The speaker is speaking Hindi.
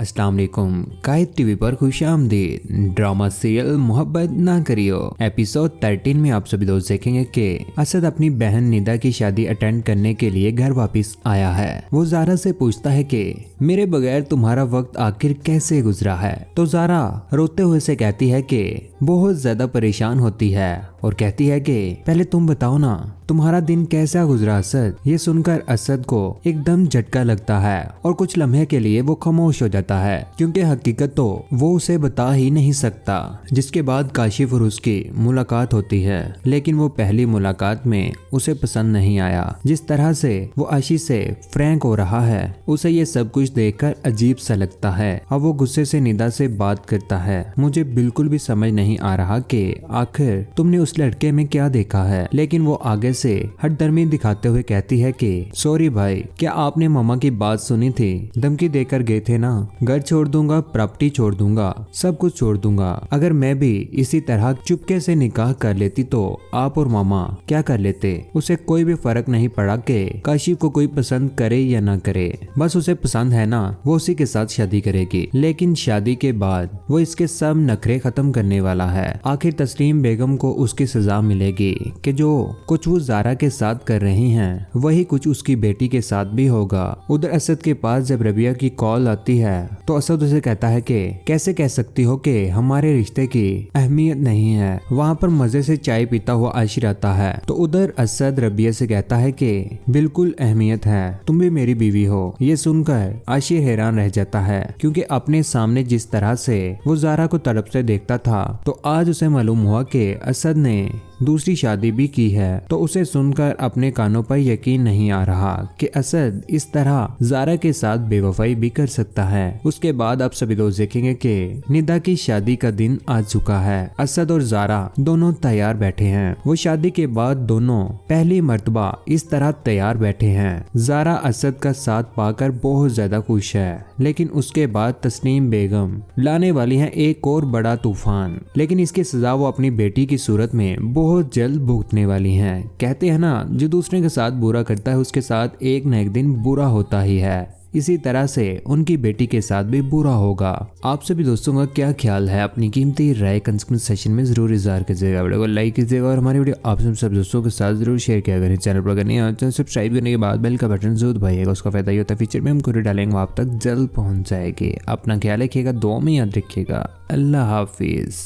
अस्सलाम वालेकुम। कायद टीवी पर खुशामदीद। ड्रामा सीरियल मोहब्बत ना करियो एपिसोड 13 में आप सभी दोस्त देखेंगे कि असद अपनी बहन निदा की शादी अटेंड करने के लिए घर वापस आया है। वो ज़ारा से पूछता है कि मेरे बगैर तुम्हारा वक्त आखिर कैसे गुजरा है। तो ज़ारा रोते हुए से कहती है कि बहुत ज्यादा परेशान होती है और कहती है कि पहले तुम बताओ ना तुम्हारा दिन कैसा गुजरा असद। ये सुनकर असद को एकदम झटका लगता है और कुछ लम्हे के लिए वो खामोश हो जाता है क्योंकि हकीकत तो वो उसे बता ही नहीं सकता। जिसके बाद काशिफ और उसकी मुलाकात होती है, लेकिन वो पहली मुलाकात में उसे पसंद नहीं आया। जिस तरह से वो आशी से फ्रैंक हो रहा है उसे ये सब कुछ देखकर अजीब सा लगता है। अब वो गुस्से से निदा से बात करता है, मुझे बिल्कुल भी समझ नहीं आ रहा कि आखिर तुमने उस लड़के में क्या देखा है। लेकिन वो आगे से हठधर्मी दिखाते हुए कहती है कि सॉरी भाई, क्या आपने मामा की बात सुनी थी? धमकी देकर गए थे ना, घर छोड़ दूंगा, प्रॉपर्टी छोड़ दूंगा, सब कुछ छोड़ दूंगा। अगर मैं भी इसी तरह चुपके से निकाह कर लेती तो आप और मामा क्या कर लेते? उसे कोई भी फर्क नहीं पड़ा कि काशिफ को कोई पसंद करे या ना करे, बस उसे पसंद है ना वो उसी के साथ शादी करेगी। लेकिन शादी के बाद वो इसके सब नखरे खत्म करने वाला है। आखिर तस्लीम बेगम को उसकी सजा मिलेगी कि जो कुछ वो ज़ारा के साथ कर रही हैं वही कुछ उसकी बेटी के साथ भी होगा। उधर असद के पास जब रबिया की कॉल आती है तो असद उसे कहता है कि कैसे कह सकती हो कि हमारे रिश्ते की अहमियत नहीं है। वहाँ पर मजे से चाय पीता हुआ आशिर आता है तो उधर असद रबिया से कहता है कि बिल्कुल अहमियत है, तुम भी मेरी बीवी हो। ये सुनकर आशिर हैरान रह जाता है क्योंकि अपने सामने जिस तरह से वो ज़ारा को तड़प से देखता था तो आज उसे मालूम हुआ कि असद ने दूसरी शादी भी की है। तो उसे सुनकर अपने कानों पर यकीन नहीं आ रहा कि असद इस तरह ज़ारा के साथ बेवफाई भी कर सकता है। उसके बाद आप सभी लोग देखेंगे कि निदा की शादी का दिन आ चुका है। असद और ज़ारा दोनों तैयार बैठे हैं। वो शादी के बाद दोनों पहली मर्तबा इस तरह तैयार बैठे हैं। ज़ारा असद का साथ पाकर बहुत ज्यादा खुश है, लेकिन उसके बाद तस्लीम बेगम लाने वाली है एक और बड़ा तूफान। लेकिन इसकी सजा वो अपनी बेटी की सूरत में बहुत जल्द भुगतने वाली हैं। कहते हैं ना, जो दूसरे के साथ बुरा करता है उसके साथ एक न एक दिन बुरा होता ही है। इसी तरह से उनकी बेटी के साथ भी बुरा होगा। आप सभी दोस्तों का क्या ख्याल है? अपनी कीमती राय कमेंट सेक्शन में जरूर इज़हार कीजिएगा। वीडियो को लाइक कीजिएगा और हमारी वीडियो आप सब दोस्तों के साथ जरूर शेयर किया करें। चैनल पर अगर नहीं आते तो सब्सक्राइब करने के बाद बेल का बटन जरूर दबाइएगा। उसका फायदा ये होता है फीचर में हम कुछ डालेंगे आप तक जल्द पहुँच जाएगी। अपना ख्याल रखिएगा, दुआ में याद रखिएगा। अल्लाह हाफिज।